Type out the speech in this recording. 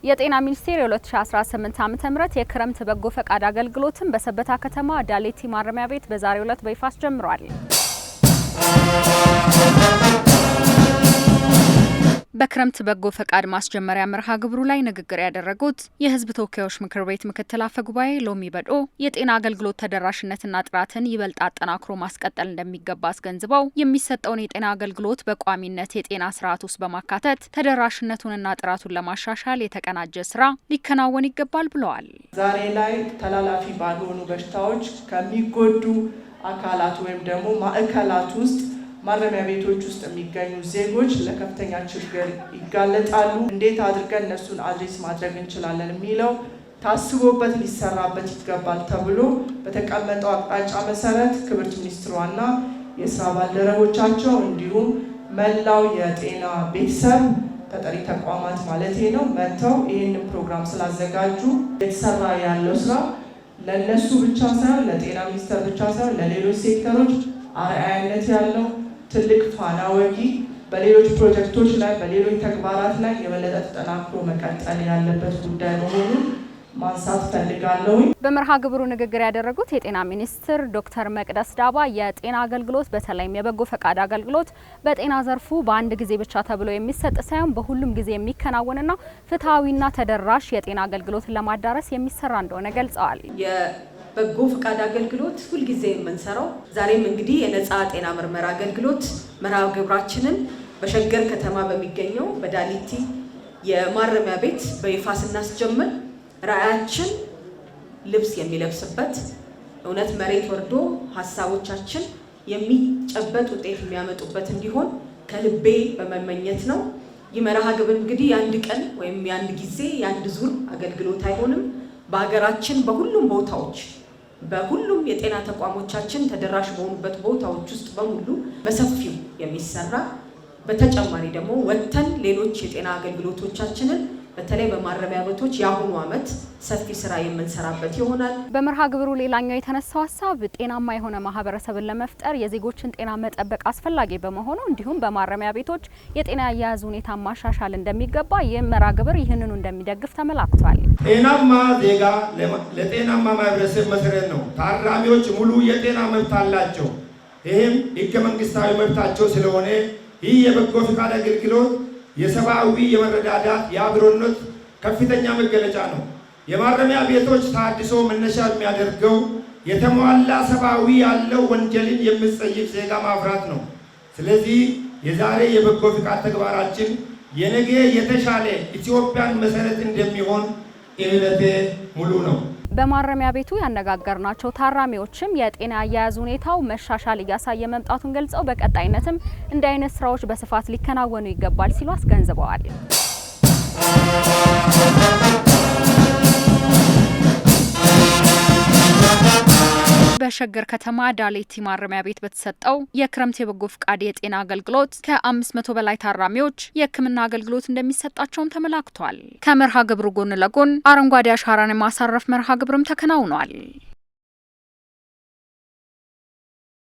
የጤና ሚኒስቴር የ2018 ዓ.ም የክረምት በጎ ፈቃድ አገልግሎትን በሰበታ ከተማ ዳሌቲ ማረሚያ ቤት በዛሬው ዕለት በይፋ ጀምሯል። በክረምት በጎ ፈቃድ ማስጀመሪያ መርሃ ግብሩ ላይ ንግግር ያደረጉት የሕዝብ ተወካዮች ምክር ቤት ምክትል አፈ ጉባኤ ሎሚ በዶ የጤና አገልግሎት ተደራሽነትና ጥራትን ይበልጥ አጠናክሮ ማስቀጠል እንደሚገባ አስገንዝበው የሚሰጠውን የጤና አገልግሎት በቋሚነት የጤና ስርዓት ውስጥ በማካተት ተደራሽነቱንና ጥራቱን ለማሻሻል የተቀናጀ ስራ ሊከናወን ይገባል ብለዋል። ዛሬ ላይ ተላላፊ ባልሆኑ በሽታዎች ከሚጎዱ አካላት ወይም ደግሞ ማዕከላት ውስጥ ማረሚያ ቤቶች ውስጥ የሚገኙ ዜጎች ለከፍተኛ ችግር ይጋለጣሉ። እንዴት አድርገን እነሱን አድሬስ ማድረግ እንችላለን የሚለው ታስቦበት ሊሰራበት ይገባል ተብሎ በተቀመጠው አቅጣጫ መሰረት ክብርት ሚኒስትሯና የስራ ባልደረቦቻቸው እንዲሁም መላው የጤና ቤተሰብ ተጠሪ ተቋማት ማለት ነው መጥተው ይህንን ፕሮግራም ስላዘጋጁ የተሰራ ያለው ስራ ለነሱ ብቻ ሳይሆን ለጤና ሚኒስቴር ብቻ ሳይሆን ለሌሎች ሴክተሮች አርአያነት ያለው ትልቅ ፋና ወጊ በሌሎች ፕሮጀክቶች ላይ በሌሎች ተግባራት ላይ የበለጠ ተጠናክሮ መቀጠል ያለበት ጉዳይ መሆኑን ማንሳት ፈልጋለሁ። በመርሃ ግብሩ ንግግር ያደረጉት የጤና ሚኒስትር ዶክተር መቅደስ ዳባ የጤና አገልግሎት በተለይም የበጎ ፈቃድ አገልግሎት በጤና ዘርፉ በአንድ ጊዜ ብቻ ተብሎ የሚሰጥ ሳይሆን በሁሉም ጊዜ የሚከናወንና ፍትሐዊና ተደራሽ የጤና አገልግሎትን ለማዳረስ የሚሰራ እንደሆነ ገልጸዋል። በጎ ፈቃድ አገልግሎት ሁልጊዜ የምንሰራው ዛሬም እንግዲህ የነፃ ጤና ምርመራ አገልግሎት መርሃ ግብራችንን በሸገር ከተማ በሚገኘው በዳሊቲ የማረሚያ ቤት በይፋ ስናስጀምር ራዕያችን ልብስ የሚለብስበት እውነት መሬት ወርዶ ሀሳቦቻችን የሚጨበጥ ውጤት የሚያመጡበት እንዲሆን ከልቤ በመመኘት ነው። ይህ መርሃ ግብር እንግዲህ የአንድ ቀን ወይም የአንድ ጊዜ የአንድ ዙር አገልግሎት አይሆንም። በሀገራችን በሁሉም ቦታዎች በሁሉም የጤና ተቋሞቻችን ተደራሽ በሆኑበት ቦታዎች ውስጥ በሙሉ በሰፊው የሚሰራ በተጨማሪ ደግሞ ወጥተን ሌሎች የጤና አገልግሎቶቻችንን በተለይ በማረሚያ ቤቶች የአሁኑ ዓመት ሰፊ ስራ የምንሰራበት ይሆናል። በመርሃ ግብሩ ሌላኛው የተነሳው ሀሳብ ጤናማ የሆነ ማህበረሰብን ለመፍጠር የዜጎችን ጤና መጠበቅ አስፈላጊ በመሆኑ እንዲሁም በማረሚያ ቤቶች የጤና አያያዝ ሁኔታ ማሻሻል እንደሚገባ የመርሃ ግብር ይህንኑ እንደሚደግፍ ተመላክቷል። ጤናማ ዜጋ ለጤናማ ማህበረሰብ መሰረት ነው። ታራሚዎች ሙሉ የጤና መብት አላቸው። ይህም ህገ መንግስታዊ መብታቸው ስለሆነ ይህ የበጎ ፈቃድ አገልግሎት የሰብአዊ የመረዳዳት የአብሮነት ከፍተኛ መገለጫ ነው። የማረሚያ ቤቶች ተሃድሶ መነሻ የሚያደርገው የተሟላ ሰብአዊ ያለው ወንጀልን የሚጸይፍ ዜጋ ማፍራት ነው። ስለዚህ የዛሬ የበጎ ፈቃድ ተግባራችን የነገ የተሻለ ኢትዮጵያን መሰረት እንደሚሆን እምነቴ ሙሉ ነው። በማረሚያ ቤቱ ያነጋገርናቸው ታራሚዎችም የጤና አያያዝ ሁኔታው መሻሻል እያሳየ መምጣቱን ገልጸው በቀጣይነትም እንዲህ አይነት ስራዎች በስፋት ሊከናወኑ ይገባል ሲሉ አስገንዝበዋል። በሸገር ከተማ ዳሌቲ ማረሚያ ቤት በተሰጠው የክረምት የበጎ ፈቃድ የጤና አገልግሎት ከ500 በላይ ታራሚዎች የሕክምና አገልግሎት እንደሚሰጣቸውም ተመላክቷል። ከመርሃ ግብሩ ጎን ለጎን አረንጓዴ አሻራን የማሳረፍ መርሃ ግብርም ተከናውኗል።